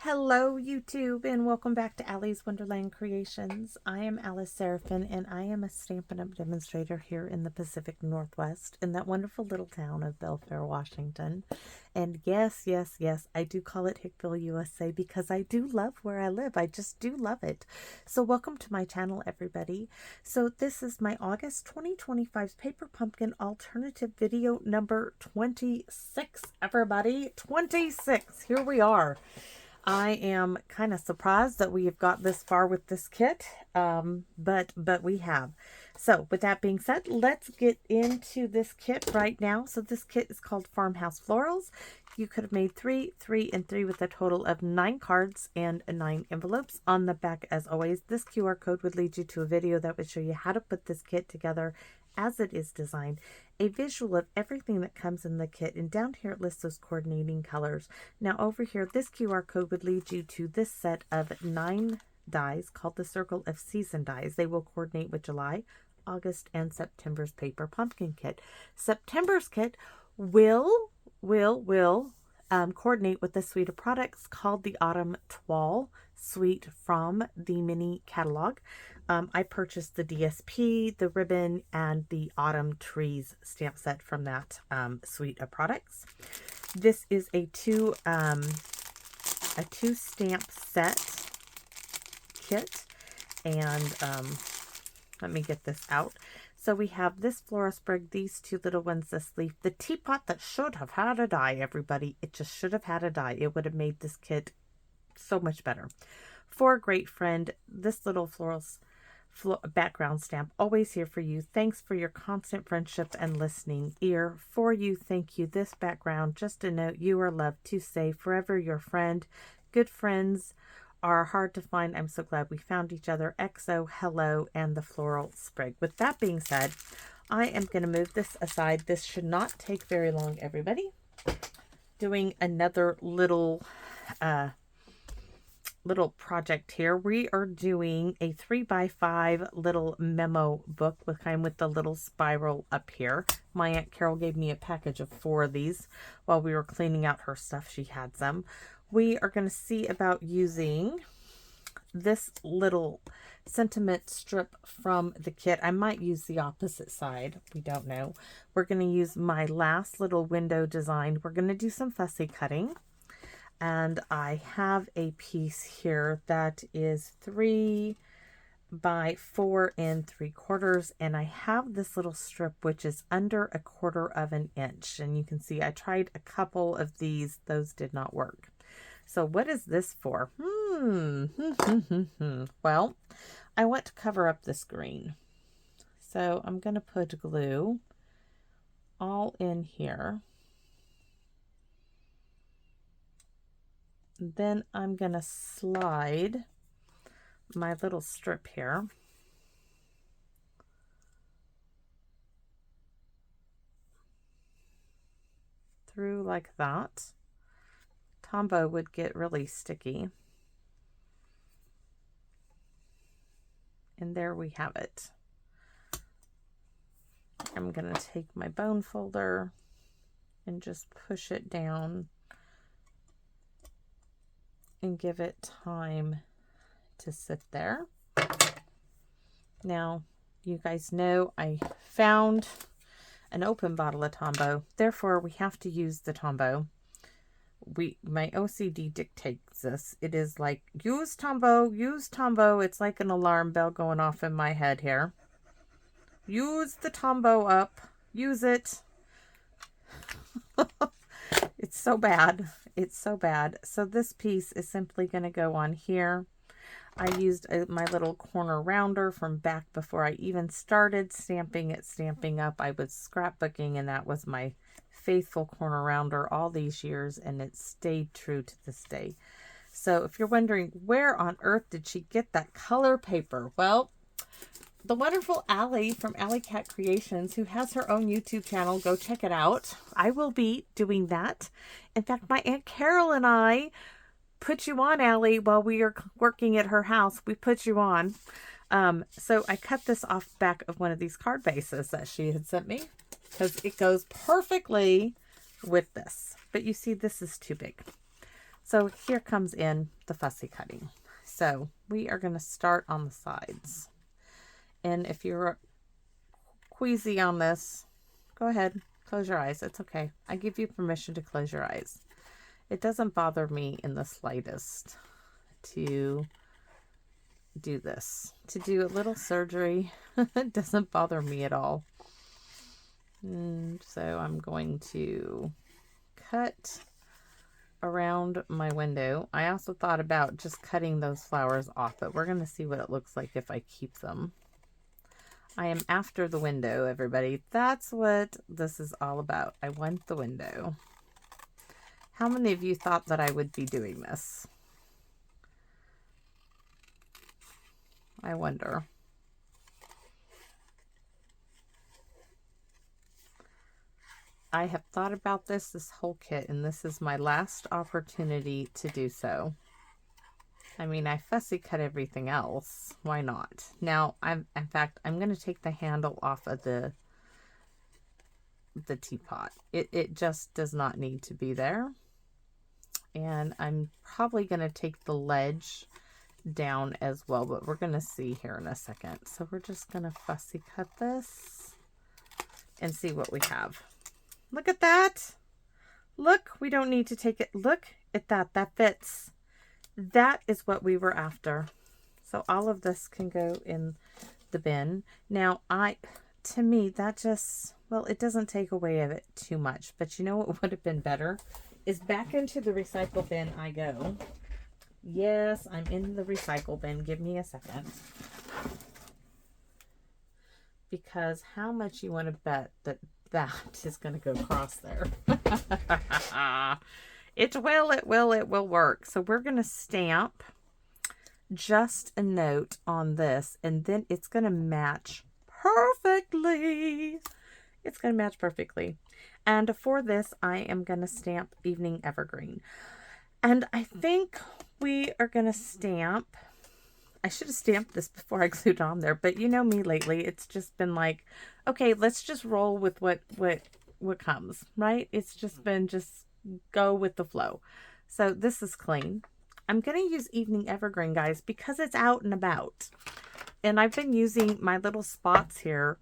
Hello YouTube and welcome back to Allie's Wonderland Creations. I am Alice Seraphin and I am a Stampin' Up! Demonstrator here in the Pacific Northwest in that wonderful little town of Belfair, Washington. And yes, I do call it Hickville, USA because I do love where I live. I just do love it. So welcome to my channel, everybody. So this is my August 2025's Paper Pumpkin Alternative video number 26, everybody. 26. Here we are. I am kind of surprised that we have got this far with this kit, but we have. So with that being said, let's get into this kit right now. So this kit is called Farmhouse Florals. You could have made 3, 3, and 3 with a total of 9 cards and 9 envelopes. On the back, as always, this QR code would lead you to a video that would show you how to put this kit together as it is designed, a visual of everything that comes in the kit, and down here it lists those coordinating colors. Now over here, this QR code would lead you to this set of 9 dies called the Circle of Season dies. They will coordinate with July, August, and September's Paper Pumpkin kit. September's kit will coordinate with the suite of products called the Autumn Toile suite from the mini catalog. I purchased the DSP, the ribbon, and the Autumn Trees stamp set from that suite of products. This is a two stamp set kit, and let me get this out. So we have this floral sprig, these 2 little ones, this leaf, the teapot that should have had a die, everybody. It just should have had a die. It would have made this kit so much better. For a great friend, this little florals background stamp, always here for you. Thanks for your constant friendship and listening ear. For you, thank you. This background, just a note, you are loved to say forever your friend. Good friends are hard to find. I'm so glad we found each other. XO, hello, and the floral sprig. With that being said, I am going to move this aside. This should not take very long, everybody. Doing another little project here. We are doing a 3x5 little memo book with the little spiral up here. My Aunt Carol gave me a package of 4 of these while we were cleaning out her stuff. She had some. We are going to see about using this little sentiment strip from the kit. I might use the opposite side. We don't know. We're going to use my last little window design. We're going to do some fussy cutting. And I have a piece here that is 3 by 4 3/4, and I have this little strip which is under 1/4 inch, and you can see I tried a couple of these. Those did not work. So what is this for? Well, I want to cover up this green, so I'm going to put glue all in here. Then I'm going to slide my little strip here through like that. Tombow would get really sticky. And there we have it. I'm going to take my bone folder and just push it down and give it time to sit there. Now, you guys know I found an open bottle of Tombow. Therefore, we have to use the Tombow. My OCD dictates this. It is like, use Tombow, use Tombow. It's like an alarm bell going off in my head here. Use the Tombow up. Use it. It's so bad. It's so bad. So this piece is simply going to go on here. I used my little corner rounder from back before I even started stamping at Stampin' Up. I was scrapbooking, and that was my faithful corner rounder all these years, and it stayed true to this day. So if you're wondering where on earth did she get that color paper, well, the wonderful Allie from Allie Cat Creations, who has her own YouTube channel, go check it out. I will be doing that. In fact, my Aunt Carol and I put you on, Allie, while we are working at her house. We put you on. So I cut this off back of one of these card bases that she had sent me because it goes perfectly with this. But you see, this is too big. So here comes in the fussy cutting. So we are going to start on the sides. And if you're queasy on this, go ahead, close your eyes. It's okay. I give you permission to close your eyes. It doesn't bother me in the slightest to do this. To do a little surgery, it doesn't bother me at all. And so I'm going to cut around my window. I also thought about just cutting those flowers off, but we're going to see what it looks like if I keep them. I am after the window, everybody. That's what this is all about. I want the window. How many of you thought that I would be doing this? I wonder. I have thought about this whole kit, and this is my last opportunity to do so. I mean, I fussy cut everything else. Why not? Now, in fact, I'm going to take the handle off of the teapot. It just does not need to be there. And I'm probably going to take the ledge down as well, but we're going to see here in a second. So we're just going to fussy cut this and see what we have. Look at that. Look, we don't need to take it. Look at that. That fits. That is what we were after. So all of this can go in the bin. Now, to me, that just, well, it doesn't take away of it too much. But you know what would have been better? Is back into the recycle bin I go. Yes, I'm in the recycle bin. Give me a second. Because how much you want to bet that is going to go across there? It will work. So we're going to stamp just a note on this, and then it's going to match perfectly. It's going to match perfectly. And for this, I am going to stamp Evening Evergreen. And I think we are going to stamp, I should have stamped this before I glued on there, but you know me lately, it's just been like, okay, let's just roll with what comes, right? It's just been go with the flow. So this is clean. I'm going to use Evening Evergreen, guys, because it's out and about. And I've been using my little spots here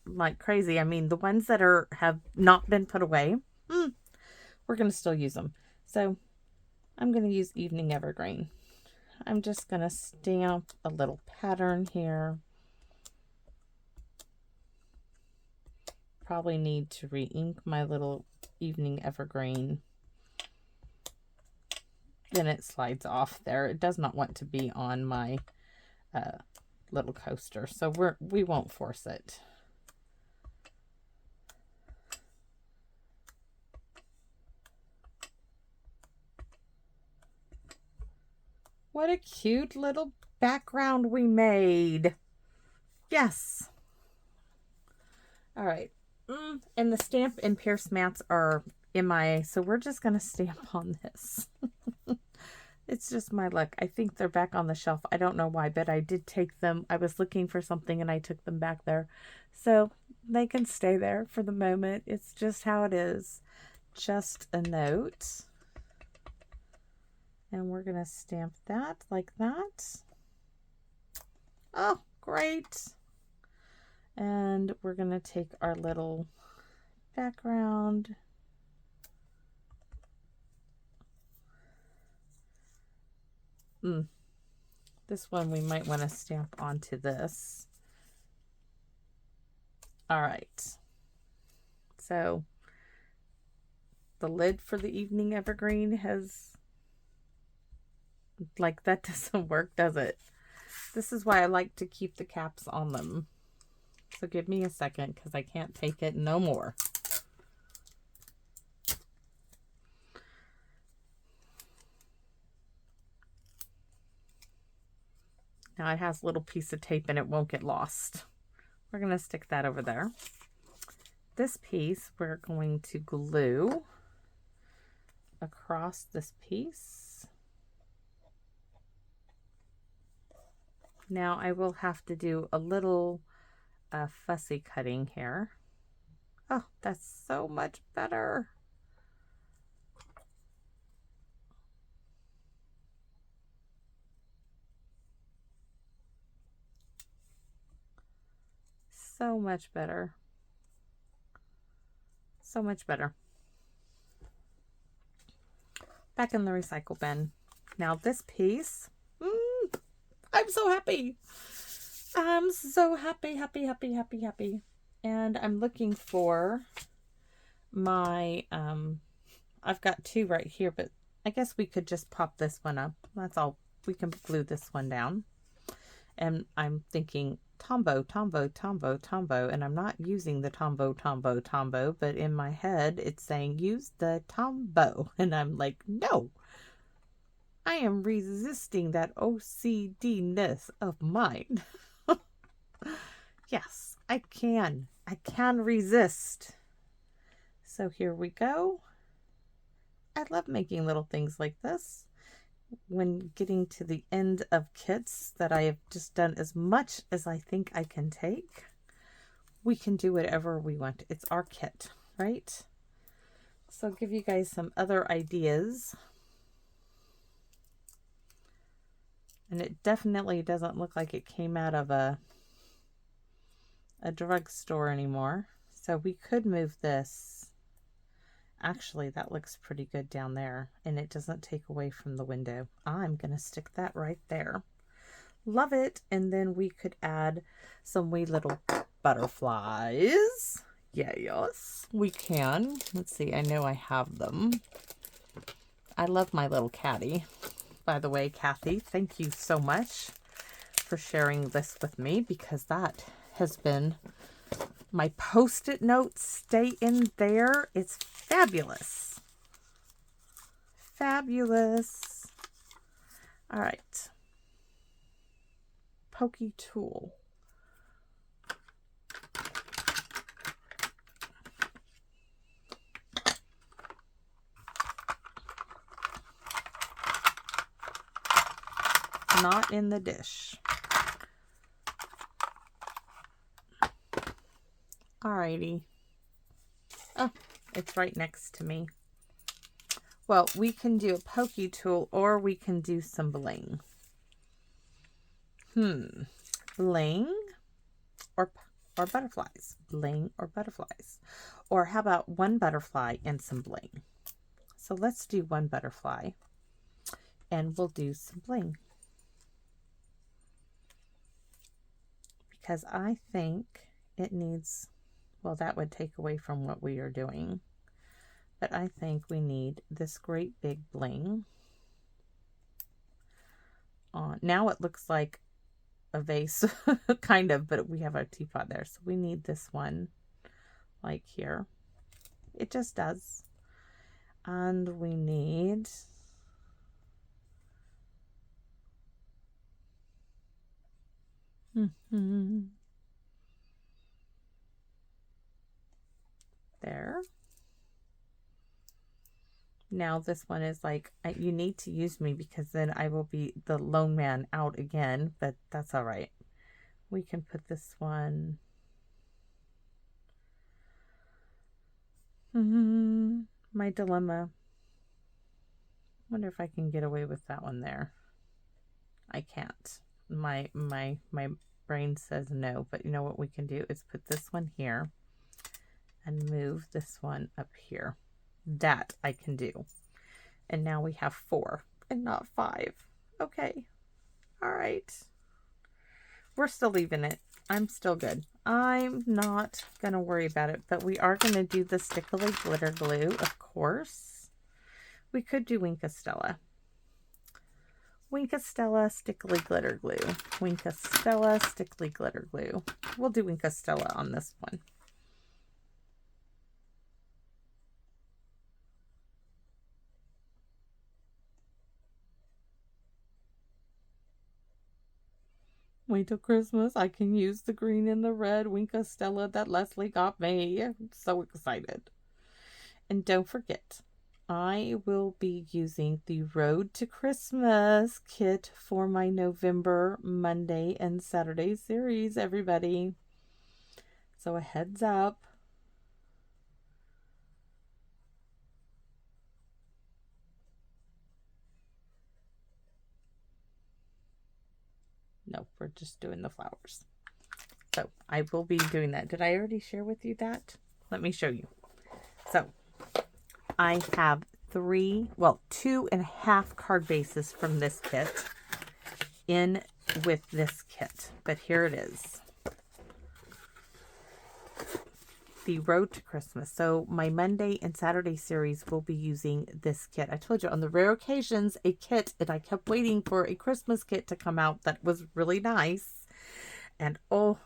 like crazy. I mean, the ones that have not been put away, we're going to still use them. So I'm going to use Evening Evergreen. I'm just going to stamp a little pattern here. Probably need to re-ink my little Evening Evergreen. Then it slides off there. It does not want to be on my little coaster, so we won't force it. What a cute little background we made. Yes. All right. And the stamp and pierce mats are MIA, so we're just going to stamp on this. It's just my luck. I think they're back on the shelf. I don't know why, but I did take them. I was looking for something and I took them back there. So they can stay there for the moment. It's just how it is. Just a note. And we're going to stamp that like that. Oh, great. And we're going to take our little background. This one we might want to stamp onto this. All right. So the lid for the Evening Evergreen has, like, that doesn't work, does it? This is why I like to keep the caps on them. So give me a second because I can't take it no more. Now it has a little piece of tape and it won't get lost. We're going to stick that over there. This piece we're going to glue across this piece. Now I will have to do a little fussy cutting here. Oh, that's so much better. So much better. So much better. Back in the recycle bin. Now this piece, I'm so happy. I'm so happy, happy, happy, happy, happy. And I'm looking for my, I've got two right here, but I guess we could just pop this one up. That's all. We can glue this one down. And I'm thinking Tombow, Tombow, Tombow, Tombow, and I'm not using the Tombow, Tombow, Tombow, but in my head it's saying use the Tombow, and I'm like, no, I am resisting that OCD-ness of mine. Yes, I can resist. So here we go. I love making little things like this. When getting to the end of kits that I have just done as much as I think I can take, we can do whatever we want. It's our kit, right? So I'll give you guys some other ideas. And it definitely doesn't look like it came out of a drugstore anymore. So we could move this. Actually, that looks pretty good down there, and it doesn't take away from the window. I'm going to stick that right there. Love it. And then we could add some wee little butterflies. Yes, we can. Let's see. I know I have them. I love my little catty. By the way, Kathy, thank you so much for sharing this with me, because that has been my post-it notes. Stay in there. It's fabulous. Fabulous. All right. Pokey tool. Not in the dish. Alrighty. Oh, it's right next to me. Well, we can do a pokey tool, or we can do some bling. Bling or butterflies. Bling or butterflies. Or how about one butterfly and some bling? So let's do one butterfly, and we'll do some bling. Because I think it needs, well, that would take away from what we are doing. But I think we need this great big bling. Now it looks like a vase, kind of, but we have our teapot there. So we need this one, like here. It just does. And we need there. Now this one is like, you need to use me, because then I will be the lone man out again, but that's all right. We can put this one. My dilemma. Wonder if I can get away with that one there. I can't. My brain says no, but you know what we can do is put this one here and move this one up here. That I can do. And now we have 4 and not 5. Okay. All right. We're still leaving it. I'm still good. I'm not going to worry about it, but we are going to do the stickly glitter glue, of course. We could do Winkastella. Winkastella stickly glitter glue. Winkastella stickly glitter glue. We'll do Winkastella on this one. Wait till Christmas. I can use the green and the red Winkastella that Leslie got me. I'm so excited. And don't forget, I will be using the Road to Christmas kit for my November Monday and Saturday series, everybody. So a heads up. No, we're just doing the flowers. So I will be doing that. Did I already share with you that? Let me show you. So I have 2.5 card bases from this kit in with this kit. But here it is. The Road to Christmas. So my Monday and Saturday series will be using this kit. I told you on the rare occasions a kit, and I kept waiting for a Christmas kit to come out that was really nice. And oh,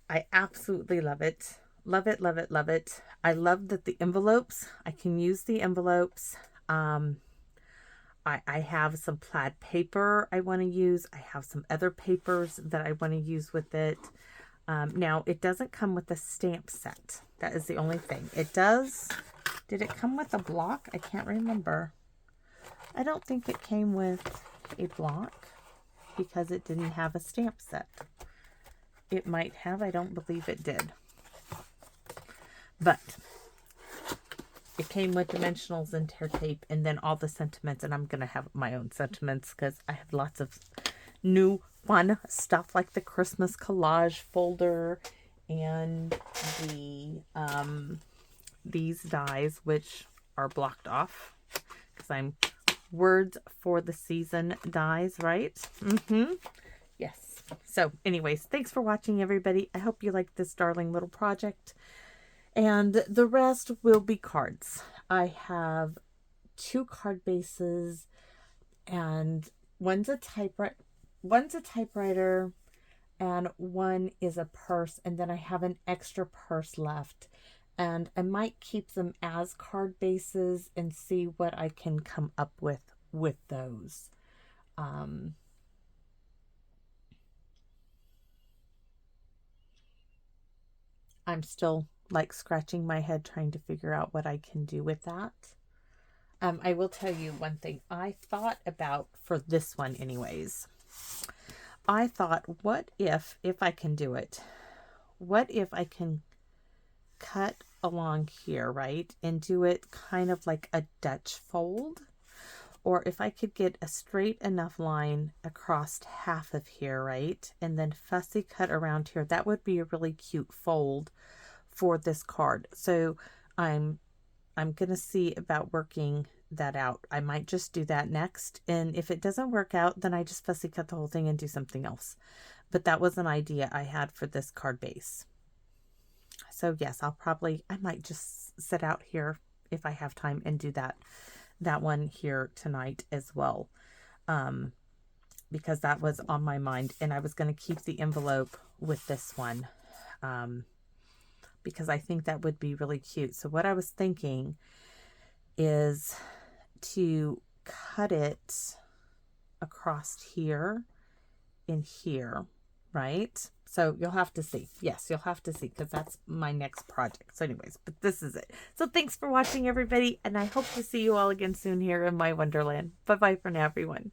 I absolutely love it. Love it, love it, love it. I love that the envelopes, I can use the envelopes. I have some plaid paper I want to use. I have some other papers that I want to use with it. Now, it doesn't come with a stamp set. That is the only thing. It does. Did it come with a block? I can't remember. I don't think it came with a block because it didn't have a stamp set. It might have. I don't believe it did. But it came with dimensionals and tear tape and then all the sentiments. And I'm going to have my own sentiments because I have lots of new fun stuff like the Christmas collage folder and the these dies, which are blocked off because I'm words for the season dies, right? Yes. So anyways, thanks for watching, everybody. I hope you liked this darling little project. And the rest will be cards. I have 2 card bases, and one's a typewriter, and one is a purse, and then I have an extra purse left. And I might keep them as card bases and see what I can come up with those. I'm still like scratching my head trying to figure out what I can do with that. I will tell you one thing I thought about for this one anyways. I thought, what if I can do it, what if I can cut along here, right, and do it kind of like a Dutch fold, or if I could get a straight enough line across half of here, right, and then fussy cut around here. That would be a really cute fold for this card. So I'm gonna see about working that out. I might just do that next, and if it doesn't work out, then I just fussy cut the whole thing and do something else. But that was an idea I had for this card base. So yes, I might just sit out here if I have time and do that one here tonight as well, because that was on my mind, and I was going to keep the envelope with this one, because I think that would be really cute. So what I was thinking is to cut it across here and here, right? So you'll have to see. Yes, you'll have to see, because that's my next project. So anyways, but this is it. So thanks for watching, everybody, and I hope to see you all again soon here in my Wonderland. Bye-bye for now, everyone.